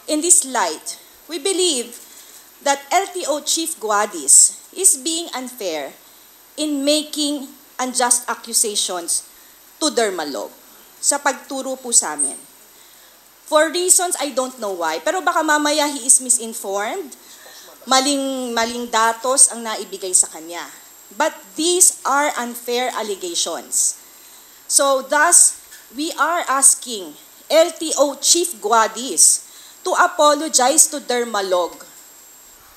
In this light, we believe that LTO Chief Guadis is being unfair in making unjust accusations to Dermalog sa pagturo po sa amin. For reasons I don't know why, pero baka mamaya he is misinformed, maling datos ang naibigay sa kanya. But these are unfair allegations. So thus, we are asking LTO Chief Guadis to apologize to Dermalog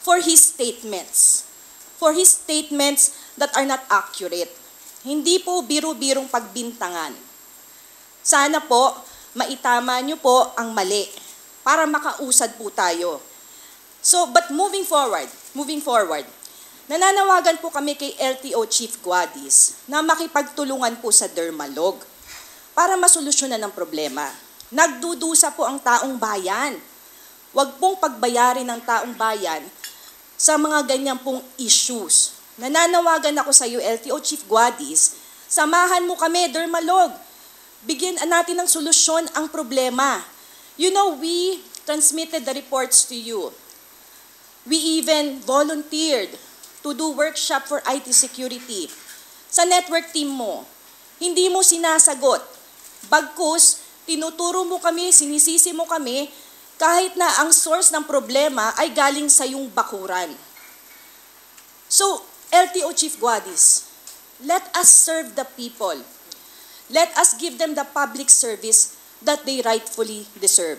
for his statements that are not accurate. Hindi po biro-birong pagbintangan. Sana po, maitama niyo po ang mali para makausad po tayo. So, but moving forward, nananawagan po kami kay LTO Chief Guadis na makipagtulungan po sa Dermalog para masolusyonan ang problema. Nagdudusa po ang taong bayan. Huwag pong pagbayarin ng taong bayan sa mga ganyan pong issues. Nananawagan ako sa iyo, LTO Chief Guadis, samahan mo kami, Dermalog. Bigyan natin ng solusyon ang problema. You know, we transmitted the reports to you. We even volunteered to do workshop for IT security. Sa network team mo, hindi mo sinasagot. Bagkus, tinuturo mo kami, sinisisi mo kami, kahit na ang source ng problema ay galing sa iyong bakuran. So, LTO Chief Guadis, let us serve the people. Let us give them the public service that they rightfully deserve.